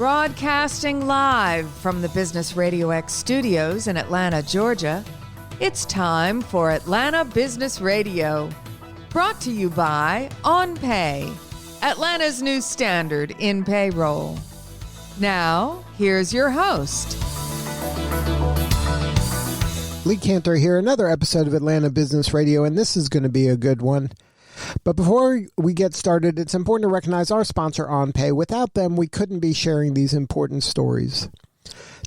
Broadcasting live from the Business RadioX studios in Atlanta, Georgia, it's time for Atlanta Business Radio. Brought to you by OnPay, Atlanta's new standard in payroll. Now, here's your host. Lee Cantor here, another episode of Atlanta Business Radio, and this is going to be a good one. But before we get started, it's important to recognize our sponsor, OnPay. Without them, we couldn't be sharing these important stories.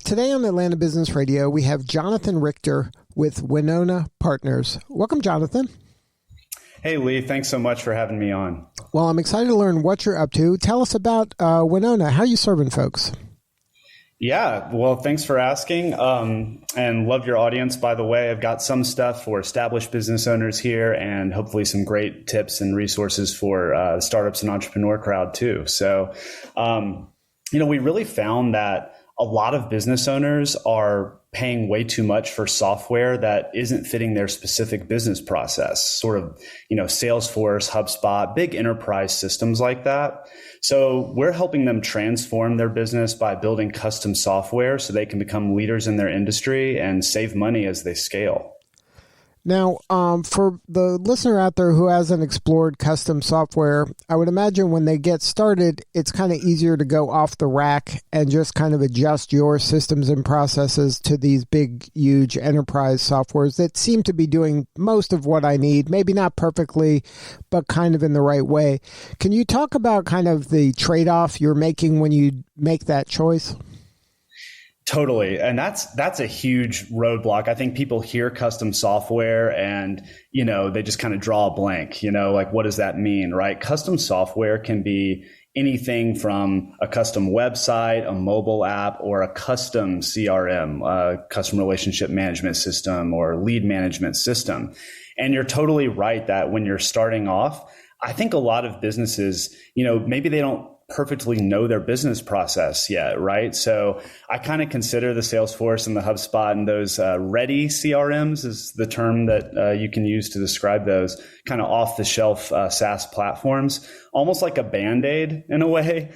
Today on Atlanta Business Radio, we have Jonathan Richter with Winnona Partners. Welcome, Jonathan. Hey, Lee. Thanks so much for having me on. Well, I'm excited to learn what you're up to. Tell us about Winnona. How are you serving folks? Yeah, well, thanks for asking, and love your audience, by the way. I've got some stuff for established business owners here and hopefully some great tips and resources for startups and entrepreneur crowd too. So, we really found that a lot of business owners are paying way too much for software that isn't fitting their specific business process, sort of, Salesforce, HubSpot, big enterprise systems like that. So we're helping them transform their business by building custom software so they can become leaders in their industry and save money as they scale. Now, for the listener out there who hasn't explored custom software, I would imagine when they get started, it's kind of easier to go off the rack and just kind of adjust your systems and processes to these big, huge enterprise softwares that seem to be doing most of what I need, maybe not perfectly, but kind of in the right way. Can you talk about kind of the trade-off you're making when you make that choice? Totally. And that's a huge roadblock. I think people hear custom software and, they just kind of draw a blank, like, what does that mean, right? Custom software can be anything from a custom website, a mobile app, or a custom CRM, customer relationship management system or lead management system. And you're totally right that when you're starting off, I think a lot of businesses, maybe they don't perfectly know their business process yet, right? So I kind of consider the Salesforce and the HubSpot and those ready CRMs is the term that you can use to describe those kind of off-the-shelf SaaS platforms, almost like a Band-Aid in a way,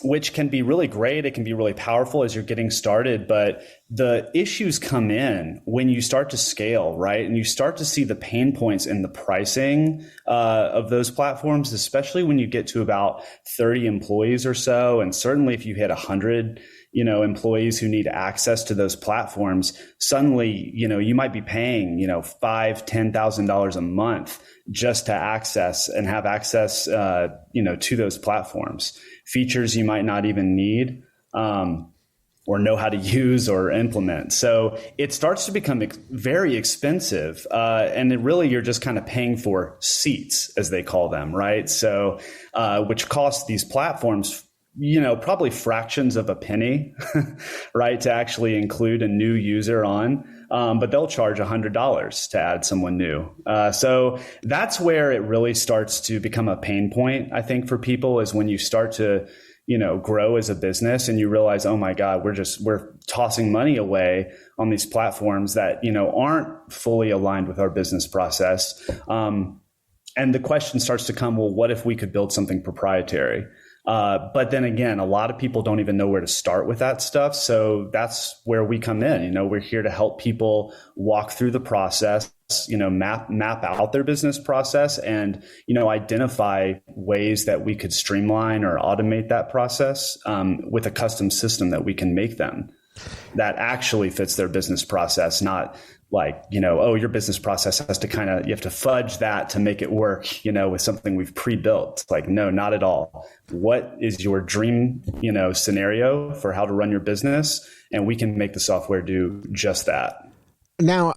which can be really great. It can be really powerful as you're getting started, but the issues come in when you start to scale, right? And you start to see the pain points in the pricing of those platforms, especially when you get to about 30 employees or so. And certainly if you hit 100, employees who need access to those platforms, suddenly, you might be paying, $5,000, $10,000 a month just to access and have access, to those platforms. Features you might not even need or know how to use or implement. So it starts to become very expensive. And you're just kind of paying for seats, as they call them, right? So which costs these platforms, probably fractions of a penny, right, to actually include a new user on. But they'll charge $100 to add someone new. So that's where it really starts to become a pain point, I think, for people, is when you start to, grow as a business and you realize, oh my God, we're tossing money away on these platforms that, aren't fully aligned with our business process. And the question starts to come, well, what if we could build something proprietary? But then again, a lot of people don't even know where to start with that stuff. So that's where we come in. We're here to help people walk through the process, map out their business process and, identify ways that we could streamline or automate that process with a custom system that we can make them that actually fits their business process, not like, your business process has to you have to fudge that to make it work, with something we've pre-built. Like, no, not at all. What is your dream, scenario for how to run your business? And we can make the software do just that. Now,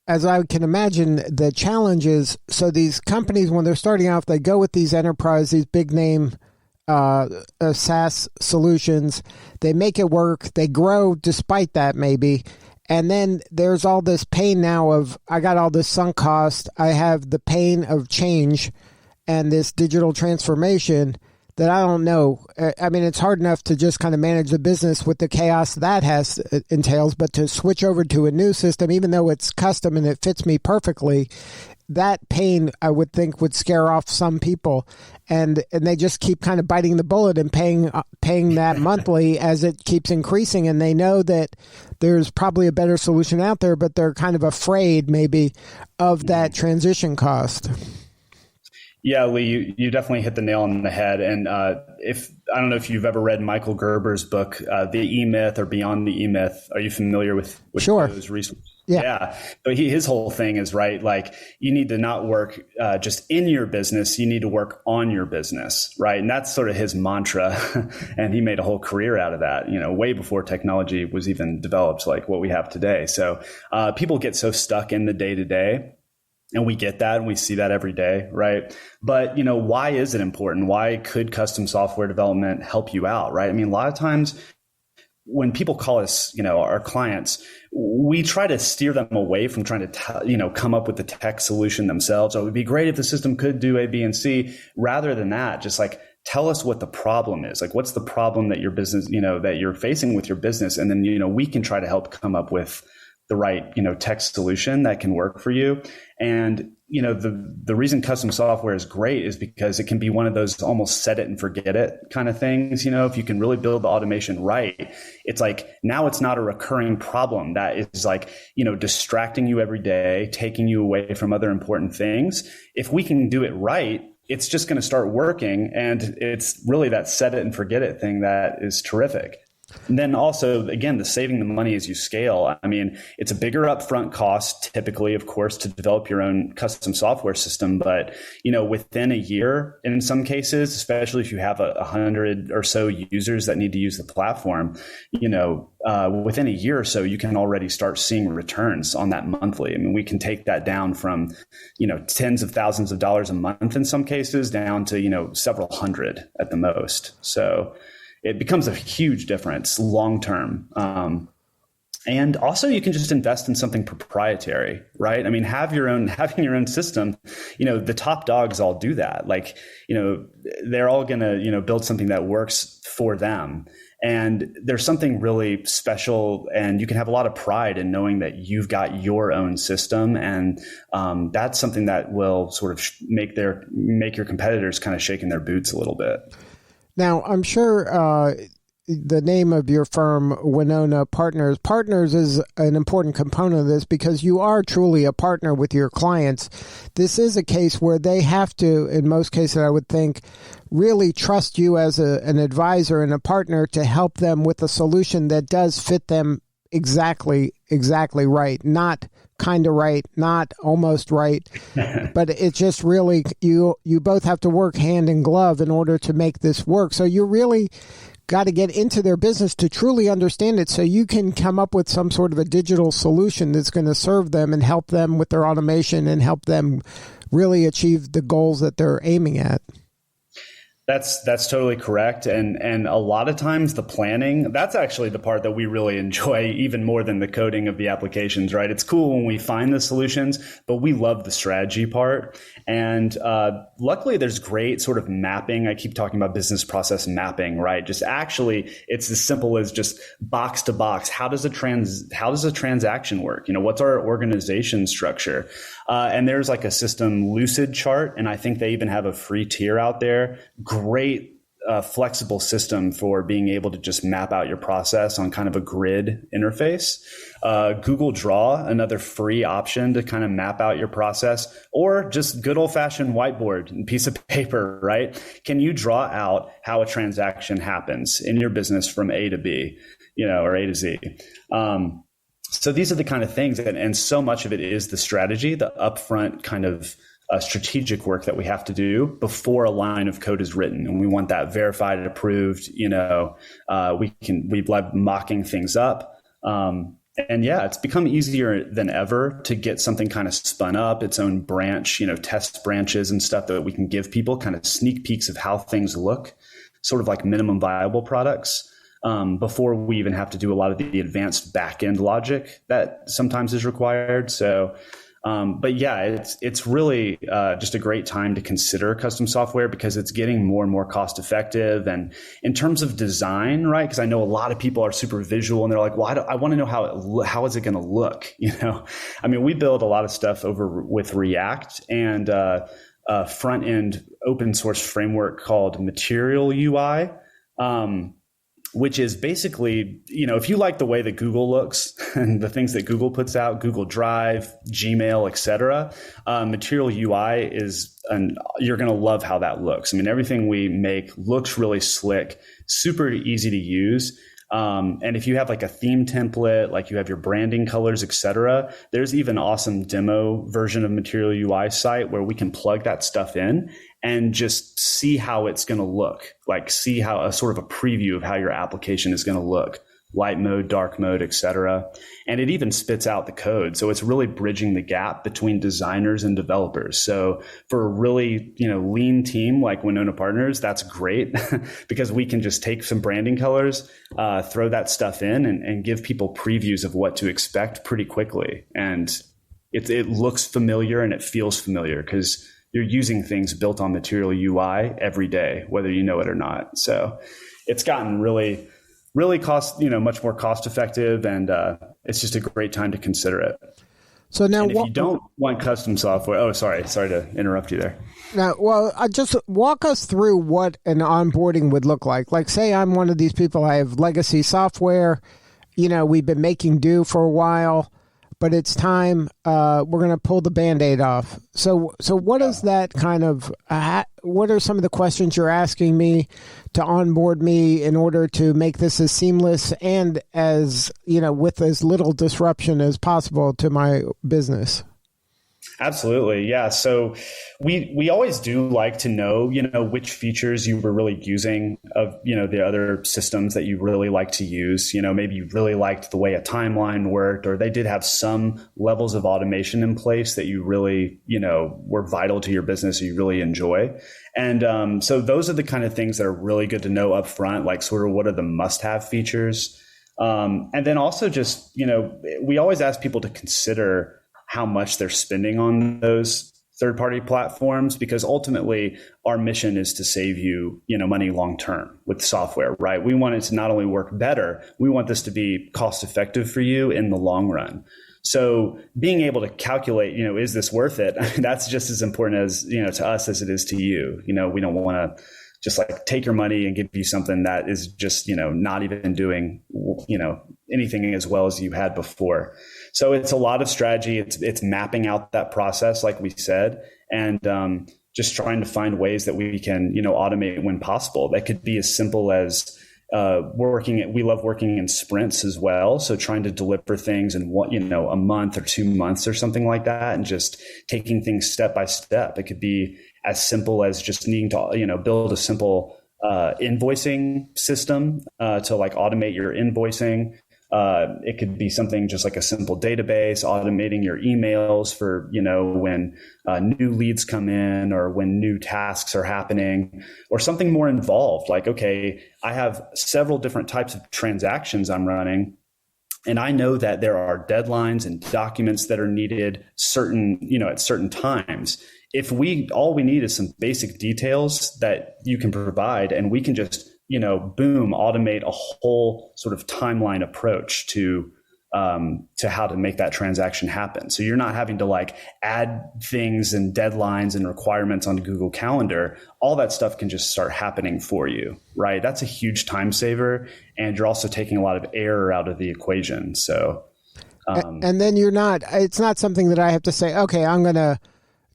as I can imagine, the challenge is, so these companies, when they're starting off, they go with these enterprise, these big name SaaS solutions. They make it work. They grow despite that, maybe. And then there's all this pain now of, I got all this sunk cost. I have the pain of change and this digital transformation that I don't know. I mean, it's hard enough to just kind of manage the business with the chaos that entails, but to switch over to a new system, even though it's custom and it fits me perfectly, that pain, I would think, would scare off some people, and they just keep kind of biting the bullet and paying that monthly as it keeps increasing, and they know that there's probably a better solution out there, but they're kind of afraid maybe of that transition cost. Yeah, Lee, you definitely hit the nail on the head. And if I don't know if you've ever read Michael Gerber's book, The E-Myth or Beyond the E-Myth. Are you familiar with Sure. those resources? Yeah. But his whole thing is, right, like you need to not work just in your business. You need to work on your business, right? And that's sort of his mantra. And he made a whole career out of that, way before technology was even developed like what we have today. So people get so stuck in the day-to-day. And we get that and we see that every day, right? But, why is it important? Why could custom software development help you out, right? I mean, a lot of times when people call us, our clients, we try to steer them away from trying to, come up with the tech solution themselves. It would be great if the system could do A, B, and C. Rather than that, just like tell us what the problem is. Like, what's the problem that your business, that you're facing with your business? And then, we can try to help come up with the right, tech solution that can work for you. And, the reason custom software is great is because it can be one of those almost set it and forget it kind of things. If you can really build the automation right, it's like now it's not a recurring problem that is like, distracting you every day, taking you away from other important things. If we can do it right, it's just going to start working. And it's really that set it and forget it thing that is terrific. And then also, again, the saving the money as you scale. I mean, it's a bigger upfront cost, typically, of course, to develop your own custom software system. But, within a year, in some cases, especially if you have 100 or so users that need to use the platform, within a year or so, you can already start seeing returns on that monthly. I mean, we can take that down from, tens of thousands of dollars a month in some cases down to, several hundred at the most. So it becomes a huge difference long term. And also you can just invest in something proprietary, right? I mean, having your own system, the top dogs all do that. Like, they're all going to, build something that works for them. And there's something really special, and you can have a lot of pride in knowing that you've got your own system. And that's something that will sort of make your competitors kind of shake in their boots a little bit. Now, I'm sure the name of your firm, Winnona Partners. Partners is an important component of this because you are truly a partner with your clients. This is a case where they have to, in most cases, I would think, really trust you as an advisor and a partner to help them with a solution that does fit them exactly right, not kind of right, not almost right, but it's just really you both have to work hand in glove in order to make this work. So you really got to get into their business to truly understand it so you can come up with some sort of a digital solution that's going to serve them and help them with their automation and help them really achieve the goals that they're aiming at. That's totally correct. And a lot of times the planning, that's actually the part that we really enjoy even more than the coding of the applications, right? It's cool when we find the solutions, but we love the strategy part. And luckily there's great sort of mapping. I keep talking about business process mapping, right? Just actually it's as simple as just box to box. How does a transaction work? What's our organization structure? And there's like a system Lucid chart. And I think they even have a free tier out there. Great flexible system for being able to just map out your process on kind of a grid interface. Google Draw, another free option to kind of map out your process, or just good old fashioned whiteboard and piece of paper, right? Can you draw out how a transaction happens in your business from A to B, or A to Z? So these are the kind of things, and so much of it is the strategy, the upfront kind of strategic work that we have to do before a line of code is written. And we want that verified and approved. We love mocking things up. And yeah, it's become easier than ever to get something kind of spun up, its own branch, test branches and stuff that we can give people kind of sneak peeks of how things look, sort of like minimum viable products. Before we even have to do a lot of the advanced back-end logic that sometimes is required. So But yeah, it's really just a great time to consider custom software because it's getting more and more cost effective. And in terms of design, right? Because I know a lot of people are super visual and they're like, well, I want to know how is it going to look? I mean, we build a lot of stuff over with React and a front end open source framework called Material UI. Which is basically, if you like the way that Google looks and the things that Google puts out, Google Drive, Gmail, etc., Material UI you're going to love how that looks. I mean, everything we make looks really slick, super easy to use. And if you have like a theme template, like you have your branding colors, etc., there's even an awesome demo version of Material UI site where we can plug that stuff in and just see how it's going to look, like see how a sort of a preview of how your application is going to look, light mode, dark mode, etc. And it even spits out the code. So it's really bridging the gap between designers and developers. So for a really, lean team like Winnona Partners, that's great because we can just take some branding colors, throw that stuff in and give people previews of what to expect pretty quickly. And it looks familiar and it feels familiar because you're using things built on Material UI every day, whether you know it or not. So it's gotten really, really much more cost effective, and it's just a great time to consider it. So now, and if you don't want custom software, sorry to interrupt you there. Now, just walk us through what an onboarding would look like. Like, say I'm one of these people, I have legacy software, we've been making do for a while, but it's time, we're going to pull the Band-Aid off. So what is that kind of, what are some of the questions you're asking me to onboard me in order to make this as seamless and as, with as little disruption as possible to my business? Absolutely. Yeah. So we always do like to know, which features you were really using of, the other systems that you really like to use. Maybe you really liked the way a timeline worked, or they did have some levels of automation in place that you really, were vital to your business or you really enjoy. And so those are the kind of things that are really good to know up front, like sort of what are the must-have features. And then also just, we always ask people to consider how much they're spending on those third-party platforms, because ultimately our mission is to save you, money long-term with software, right? We want it to not only work better, we want this to be cost-effective for you in the long run. So being able to calculate, is this worth it? That's just as important as, to us as it is to you. We don't want to just like take your money and give you something that is just, not even doing, anything as well as you had before. So it's a lot of strategy. It's mapping out that process, like we said, and just trying to find ways that we can, automate when possible. That could be as simple as we love working in sprints as well. So trying to deliver things in a month or 2 months or something like that, and just taking things step by step. It could be as simple as just needing to, build a simple invoicing system to like automate your invoicing. It could be something just like a simple database, automating your emails for, when new leads come in or when new tasks are happening, or something more involved. Like, okay, I have several different types of transactions I'm running, and I know that there are deadlines and documents that are needed at certain times. If all we need is some basic details that you can provide, and we can just boom, automate a whole sort of timeline approach to how to make that transaction happen. So you're not having to like add things and deadlines and requirements on Google Calendar. All that stuff can just start happening for you, right? That's a huge time saver, and you're also taking a lot of error out of the equation. So, and then it's not something that I have to say, okay, I'm going to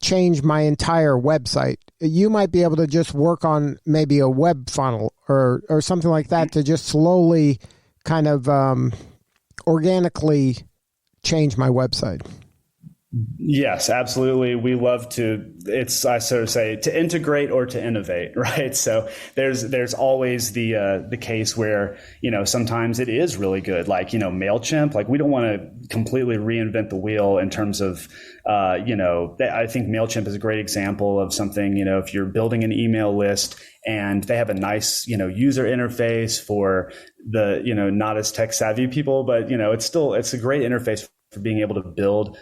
change my entire website. You might be able to just work on maybe a web funnel or something like that to just slowly kind of organically change my website. Yes, absolutely. We love I sort of say to integrate or to innovate, right? So there's always the case where, sometimes it is really good. Like, MailChimp, like we don't want to completely reinvent the wheel in terms of, I think MailChimp is a great example of something, if you're building an email list and they have a nice, user interface for the, not as tech savvy people, but, it's a great interface for being able to build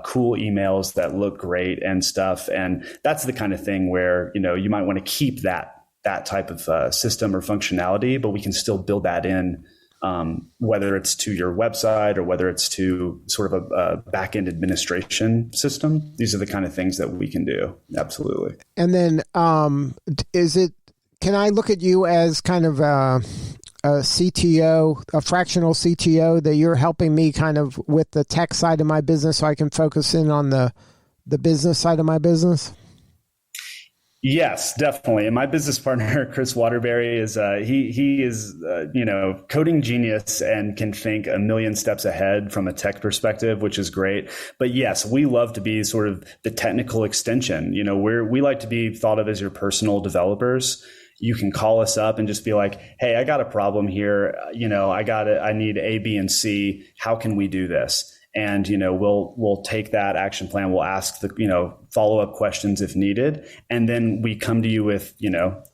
cool emails that look great and stuff. And that's the kind of thing where, you might want to keep that type of system or functionality, but we can still build that in, whether it's to your website or whether it's to sort of a back-end administration system. These are the kind of things that we can do. Absolutely. And then can I look at you as kind of a CTO, a fractional CTO, that you're helping me kind of with the tech side of my business so I can focus in on the business side of my business? Yes, definitely. And my business partner, Chris Waterbury, is he is coding genius and can think a million steps ahead from a tech perspective, which is great. But yes, we love to be sort of the technical extension. We like to be thought of as your personal developers. You can call us up and just be like, hey, I got a problem here. I need A, B, and C. How can we do this? And, we'll take that action plan. We'll ask the, follow-up questions if needed. And then we come to you with,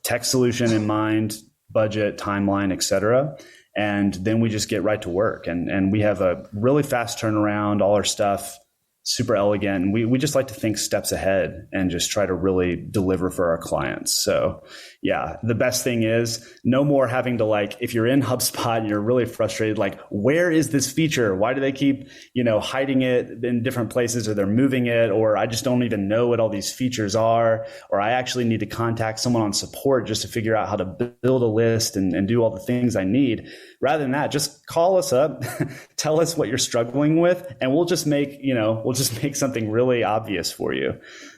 tech solution in mind, budget, timeline, et cetera. And then we just get right to work. And we have a really fast turnaround, all our stuff super elegant. And we just like to think steps ahead and just try to really deliver for our clients. So yeah, the best thing is no more having to if you're in HubSpot and you're really frustrated, where is this feature? Why do they keep, hiding it in different places, or they're moving it, or I just don't even know what all these features are, or I actually need to contact someone on support just to figure out how to build a list and do all the things I need. Rather than that, just call us up, tell us what you're struggling with, and we'll just make something really obvious for you.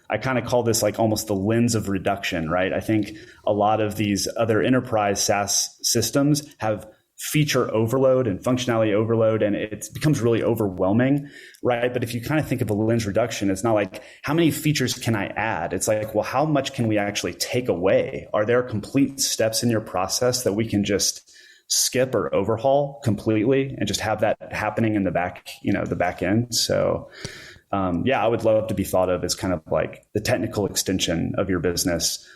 I kind of call this almost the lens of reduction, right? I think a lot of these other enterprise SaaS systems have feature overload and functionality overload, and it becomes really overwhelming, right? But if you kind of think of a lens reduction, it's not how many features can I add? It's well, how much can we actually take away? Are there complete steps in your process that we can just skip or overhaul completely and just have that happening in the back end? So I would love to be thought of as kind of the technical extension of your business.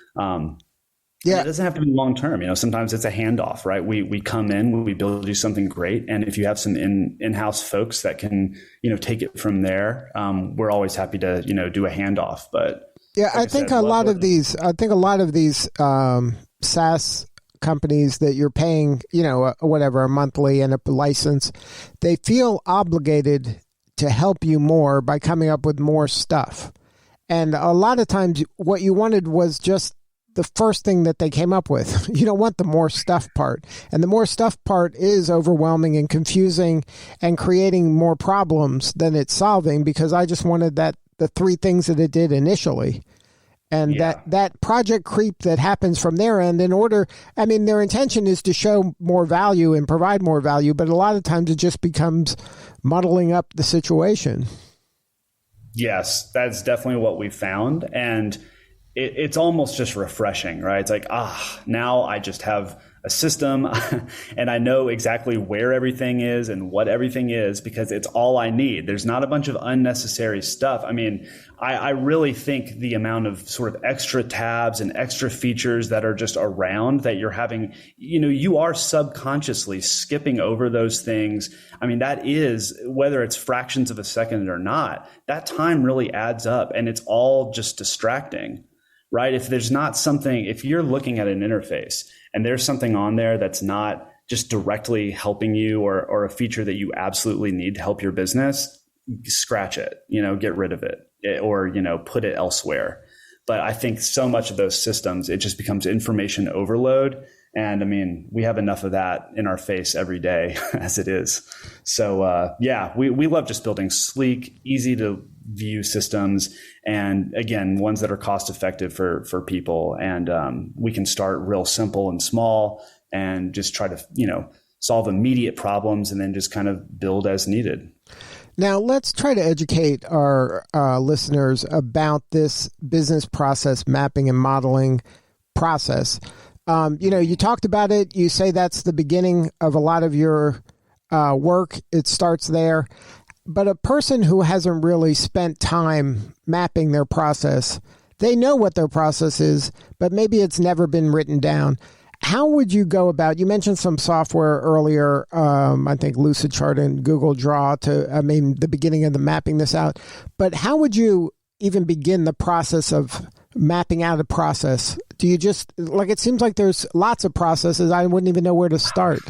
It doesn't have to be long term. Sometimes it's a handoff, right? We come in, we build you something great, and if you have some in-house folks that can take it from there, we're always happy to do a handoff. But I think a lot of these SaaS companies that you're paying, a monthly and a license, they feel obligated to help you more by coming up with more stuff. And a lot of times what you wanted was just the first thing that they came up with. You don't want the more stuff part. And the more stuff part is overwhelming and confusing and creating more problems than it's solving, because I just wanted the three things that it did initially. And that project creep that happens from their end their intention is to show more value and provide more value, but a lot of times it just becomes muddling up the situation. Yes, that's definitely what we found. And it's almost just refreshing, right? It's now I just have a system and I know exactly where everything is and what everything is, because it's all I need. There's not a bunch of unnecessary stuff. I really think the amount of sort of extra tabs and extra features that are just around that you're having, you are subconsciously skipping over those things. That is, whether it's fractions of a second or not, that time really adds up, and it's all just distracting, right? If you're looking at an interface and there's something on there that's not just directly helping you, or a feature that you absolutely need to help your business, scratch it, get rid of it, or, put it elsewhere. But I think so much of those systems, it just becomes information overload. And we have enough of that in our face every day as it is. So we love just building sleek, easy to view systems, and again, ones that are cost effective for people. And we can start real simple and small and just try to solve immediate problems, and then just kind of build as needed. Now, let's try to educate our listeners about this business process mapping and modeling process. You talked about it. You say that's the beginning of a lot of your work. It starts there. But a person who hasn't really spent time mapping their process, they know what their process is, but maybe it's never been written down. how would you go about, you mentioned some software earlier, I think Lucidchart and Google Draw the beginning of the mapping this out, but how would you even begin the process of mapping out a process? Do you just, it seems like there's lots of processes. I wouldn't even know where to start.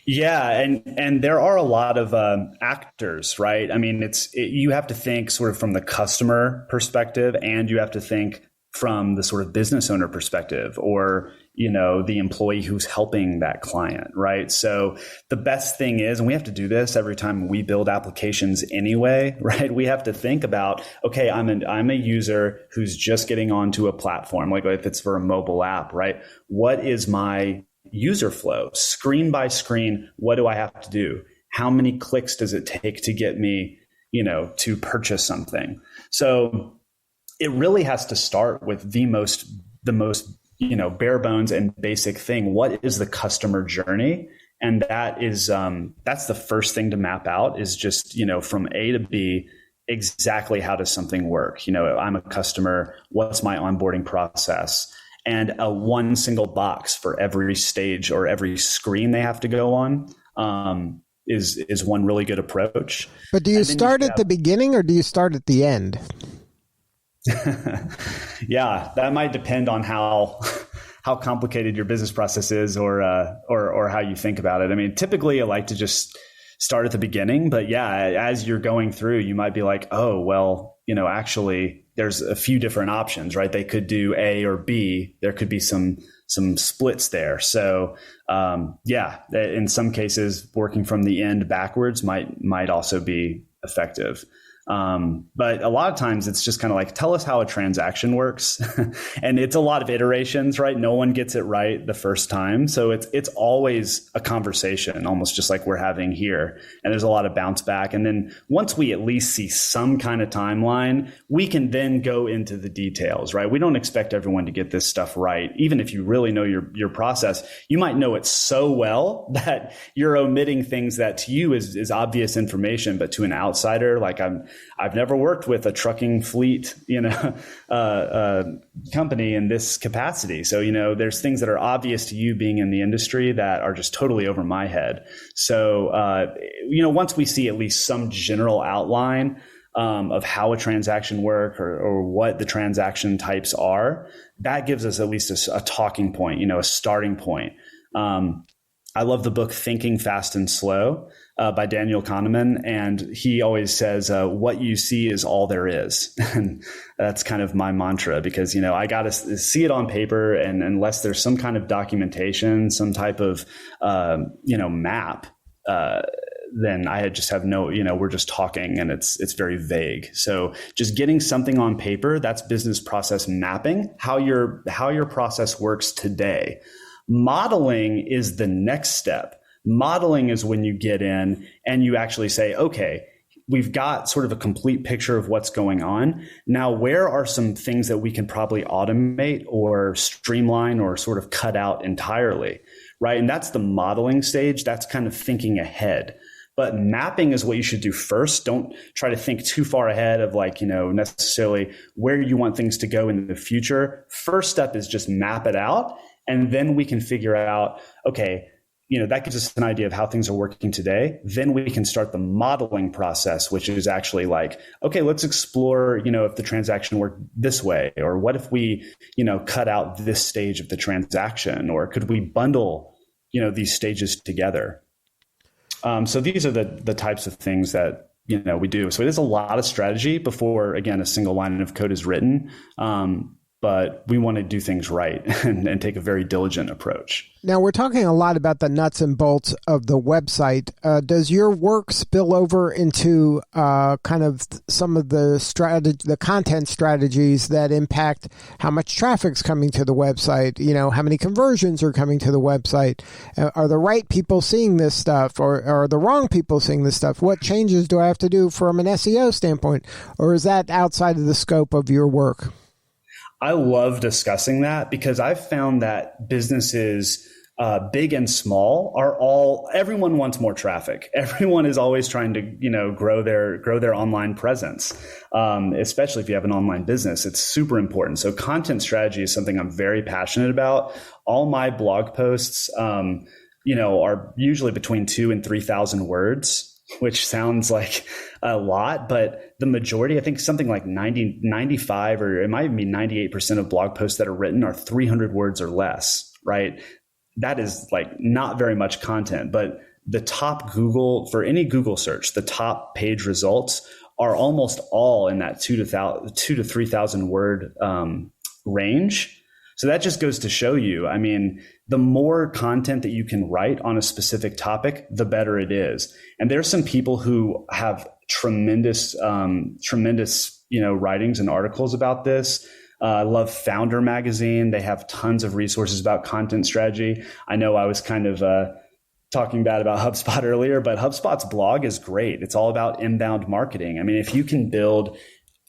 Yeah, and there are a lot of actors, right? I mean, you have to think sort of from the customer perspective, and you have to think from the sort of business owner perspective, or the employee who's helping that client, right? So the best thing is, and we have to do this every time we build applications anyway, right? We have to think about, okay, I'm a user who's just getting onto a platform, like if it's for a mobile app, right? What is my user flow, screen by screen? What do I have to do? How many clicks does it take to get me, to purchase something? So it really has to start with the most bare bones and basic thing. What is the customer journey? And that is that's the first thing to map out, is just from A to B, exactly how does something work? I'm a customer. What's my onboarding process? And one single box for every stage or every screen they have to go on is one really good approach. But do you start at the beginning or do you start at the end? Yeah, that might depend on how complicated your business process is, or how you think about it. I mean, typically I like to just start at the beginning, but yeah, as you're going through, you might be like, oh, well, actually there's a few different options, right? They could do A or B. There could be some splits there. So yeah, in some cases, working from the end backwards might also be effective. But a lot of times it's just kind of like, tell us how a transaction works. And it's a lot of iterations, right? No one gets it right the first time. So it's always a conversation, almost just like we're having here. And there's a lot of bounce back. And then once we at least see some kind of timeline, we can then go into the details, right? We don't expect everyone to get this stuff right. Even if you really know your process, you might know it so well that you're omitting things that to you is obvious information, but to an outsider, like I've never worked with a trucking fleet, company in this capacity. So, there's things that are obvious to you being in the industry that are just totally over my head. So, once we see at least some general outline of how a transaction works or what the transaction types are, that gives us at least a talking point, a starting point. I love the book Thinking Fast and Slow by Daniel Kahneman. And he always says, what you see is all there is. And that's kind of my mantra, because, I got to see it on paper. And unless there's some kind of documentation, some type of, map, then I just have no, we're just talking and it's very vague. So just getting something on paper, that's business process mapping, how your process works today. Modeling is the next step. Modeling is when you get in and you actually say, okay, we've got sort of a complete picture of what's going on. Now, where are some things that we can probably automate or streamline or sort of cut out entirely, right? And that's the modeling stage. That's kind of thinking ahead. But mapping is what you should do first. Don't try to think too far ahead of necessarily where you want things to go in the future. First step is just map it out. And then we can figure out, okay, that gives us an idea of how things are working today. Then we can start the modeling process, which is actually like, okay, let's explore, if the transaction worked this way, or what if we, cut out this stage of the transaction, or could we bundle, these stages together? So these are the types of things that, we do. So it is a lot of strategy before, again, a single line of code is written. But we want to do things right and take a very diligent approach. Now, we're talking a lot about the nuts and bolts of the website. Does your work spill over into kind of some of the content strategies that impact how much traffic's coming to the website? How many conversions are coming to the website? Are the right people seeing this stuff, or are the wrong people seeing this stuff? What changes do I have to do from an SEO standpoint, or is that outside of the scope of your work? I love discussing that, because I've found that businesses big and small, everyone wants more traffic. Everyone is always trying to, grow their online presence. Especially if you have an online business, it's super important. So content strategy is something I'm very passionate about. All my blog posts, are usually between 2,000 and 3,000 words, which sounds like a lot, but the majority, I think something like 95, or it might even be 98% of blog posts that are written are 300 words or less, right? That is like not very much content, but the top for any Google search, the top page results are almost all in that 2,000 to 3,000 word range. So that just goes to show you, I mean, the more content that you can write on a specific topic, the better it is. And there's some people who have tremendous, writings and articles about this. I love Founder Magazine. They have tons of resources about content strategy. I know I was kind of talking bad about HubSpot earlier, but HubSpot's blog is great. It's all about inbound marketing. I mean, if you can build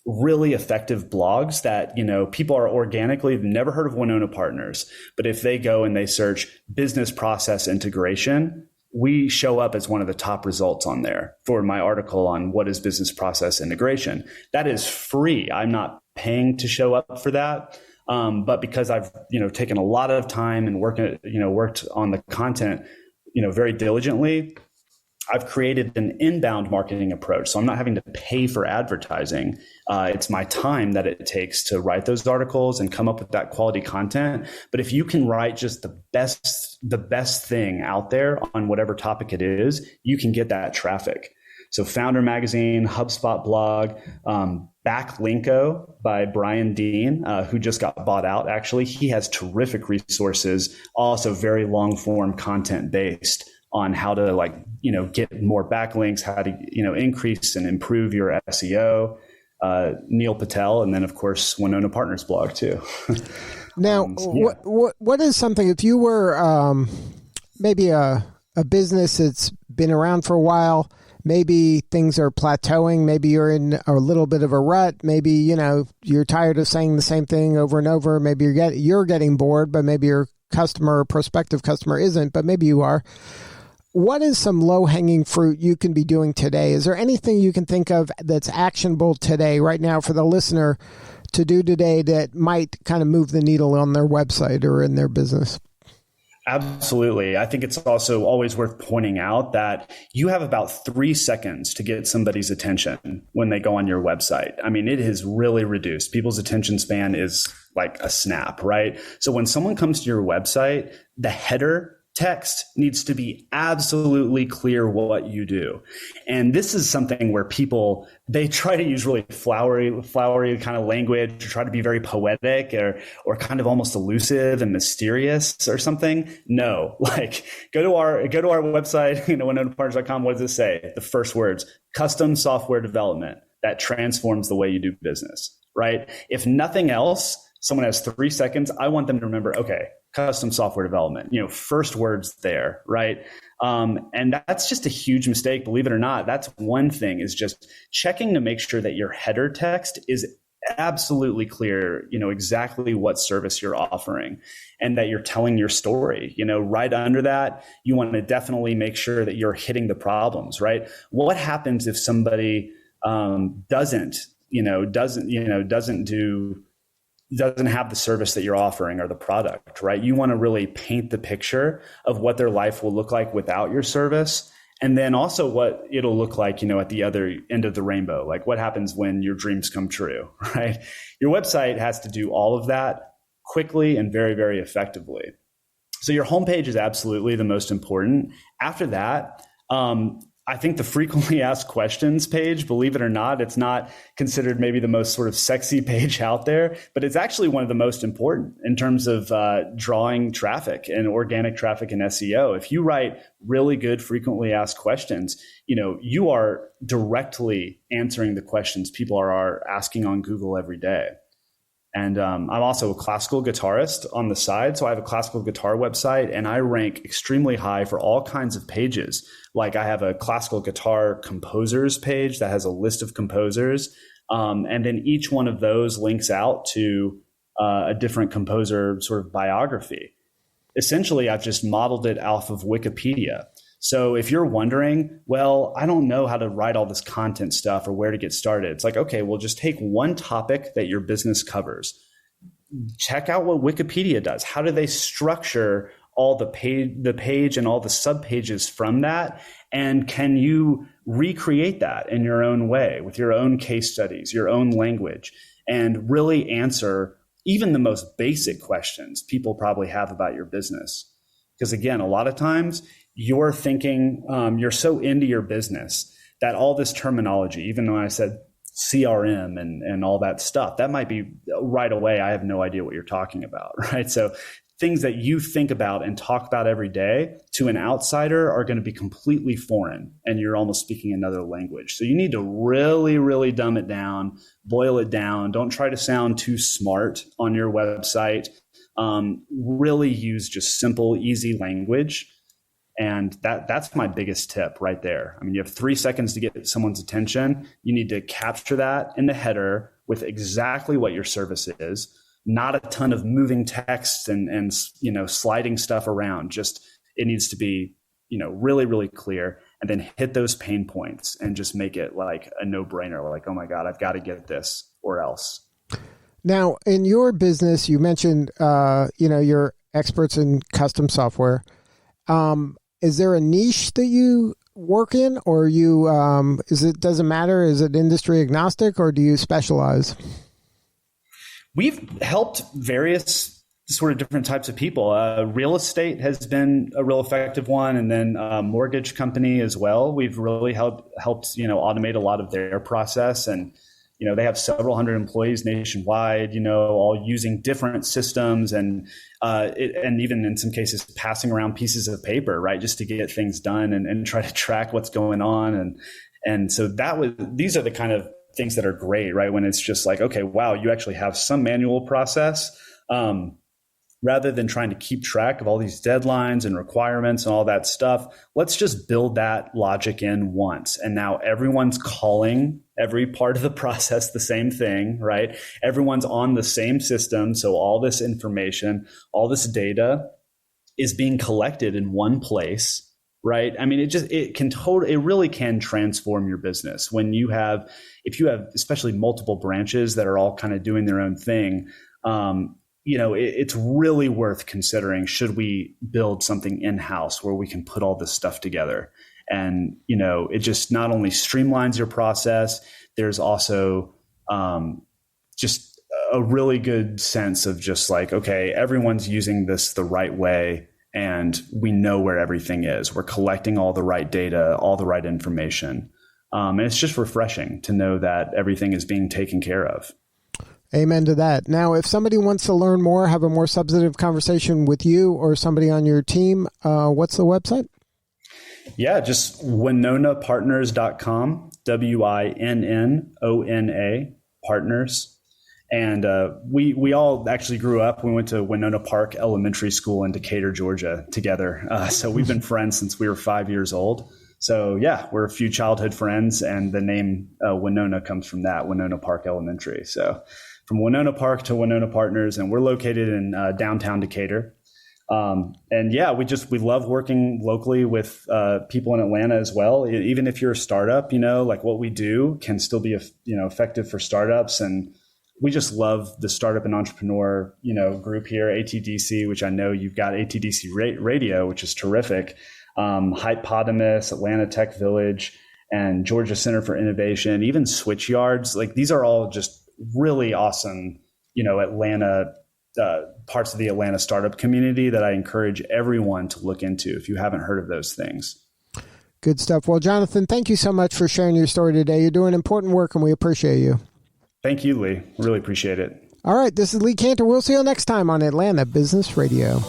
really effective blogs that, people are organically, they've never heard of Winnona Partners, but if they go and they search business process integration, we show up as one of the top results on there for my article on what is business process integration. That is free. I'm not paying to show up for that. But because I've, taken a lot of time and worked on the content, very diligently, I've created an inbound marketing approach. So I'm not having to pay for advertising. It's my time that it takes to write those articles and come up with that quality content. But if you can write just the best thing out there on whatever topic it is, you can get that traffic. So Founder Magazine, HubSpot blog, Backlinko by Brian Dean, who just got bought out. Actually, he has terrific resources, also very long form content based on how to get more backlinks, how to, increase and improve your SEO. Neil Patel, and then of course Winnona Partners blog too. Now, what is something, if you were maybe a business that's been around for a while, maybe things are plateauing, maybe you're in a little bit of a rut, maybe you're tired of saying the same thing over and over, maybe you're getting bored, but maybe your customer or prospective customer isn't, but maybe you are. What is some low-hanging fruit you can be doing today? Is there anything you can think of that's actionable today, right now, for the listener to do today that might kind of move the needle on their website or in their business? Absolutely. I think it's also always worth pointing out that you have about 3 seconds to get somebody's attention when they go on your website. I mean, it has really reduced. People's attention span is like a snap, right? So when someone comes to your website, the header text needs to be absolutely clear what you do. And this is something where people, they try to use really flowery kind of language, to try to be very poetic or kind of almost elusive and mysterious or something. No, go to our website, WinnonaPartners.com. What does it say? The first words, custom software development that transforms the way you do business, right? If nothing else, someone has 3 seconds. I want them to remember, okay, custom software development, first words there, right? And that's just a huge mistake. Believe it or not, that's one thing, is just checking to make sure that your header text is absolutely clear, exactly what service you're offering and that you're telling your story. Right under that, you want to definitely make sure that you're hitting the problems, right? What happens if somebody doesn't have the service that you're offering or the product, right? You want to really paint the picture of what their life will look like without your service. And then also what it'll look like, at the other end of the rainbow, like what happens when your dreams come true, right? Your website has to do all of that quickly and very, very effectively. So your homepage is absolutely the most important. After that, I think the frequently asked questions page, believe it or not, it's not considered maybe the most sort of sexy page out there, but it's actually one of the most important in terms of drawing traffic and organic traffic and SEO. If you write really good frequently asked questions, you are directly answering the questions people are asking on Google every day. And I'm also a classical guitarist on the side. So I have a classical guitar website and I rank extremely high for all kinds of pages. Like I have a classical guitar composers page that has a list of composers. And then each one of those links out to a different composer sort of biography. essentially I've just modeled it off of Wikipedia. So if you're wondering, well, I don't know how to write all this content stuff or where to get started, it's like, okay, well, just take one topic that your business covers. Check out what Wikipedia does. How do they structure all the page and all the subpages from that? And can you recreate that in your own way with your own case studies, your own language, and really answer even the most basic questions people probably have about your business? Because again, a lot of times you're thinking, you're so into your business that all this terminology, even though I said CRM and all that stuff, that might be right away, I have no idea what you're talking about, right? So things that you think about and talk about every day to an outsider are going to be completely foreign, and you're almost speaking another language. So you need to really, really dumb it down, boil it down. Don't try to sound too smart on your website. Really use just simple, easy language. And that's my biggest tip right there. I mean, you have 3 seconds to get someone's attention. You need to capture that in the header with exactly what your service is. Not a ton of moving text and sliding stuff around. Just it needs to be, really, really clear, and then hit those pain points and just make it like a no-brainer. Like, oh my God, I've got to get this or else. Now, in your business, you mentioned, you're experts in custom software. Is there a niche that you work in, or does it matter? Is it industry agnostic, or do you specialize? We've helped various sort of different types of people. Real estate has been a real effective one, and then mortgage company as well. We've really helped automate a lot of their process, and they have several hundred employees nationwide. All using different systems, and even in some cases passing around pieces of paper, right, just to get things done and try to track what's going on. And so these are the kind of things that are great, right? When it's just like, okay, wow, you actually have some manual process, rather than trying to keep track of all these deadlines and requirements and all that stuff. Let's just build that logic in once. And now everyone's calling every part of the process the same thing, right? Everyone's on the same system. So all this information, all this data is being collected in one place. Right. I mean, it really can transform your business if you have especially multiple branches that are all kind of doing their own thing. It's really worth considering. Should we build something in-house where we can put all this stuff together? And, it just not only streamlines your process, there's also just a really good sense of just like, okay, everyone's using this the right way. And we know where everything is. We're collecting all the right data, all the right information. And it's just refreshing to know that everything is being taken care of. Amen to that. Now, if somebody wants to learn more, have a more substantive conversation with you or somebody on your team, what's the website? Yeah, just WinnonaPartners.com, WINNONA Partners. And we all actually grew up. We went to Winnona Park Elementary School in Decatur, Georgia together. So we've been friends since we were 5 years old. So yeah, we're a few childhood friends, and the name Winnona comes from that, Winnona Park Elementary. So from Winnona Park to Winnona Partners, and we're located in downtown Decatur. And yeah, we love working locally with people in Atlanta as well. Even if you're a startup, like what we do can still be effective for startups. And we just love the startup and entrepreneur, group here, ATDC, which I know you've got ATDC Radio, which is terrific. Hypotamus, Atlanta Tech Village, and Georgia Center for Innovation, even Switchyards. Like these are all just really awesome, Atlanta parts of the Atlanta startup community that I encourage everyone to look into if you haven't heard of those things. Good stuff. Well, Jonathan, thank you so much for sharing your story today. You're doing important work, and we appreciate you. Thank you, Lee. Really appreciate it. All right. This is Lee Cantor. We'll see you next time on Atlanta Business Radio.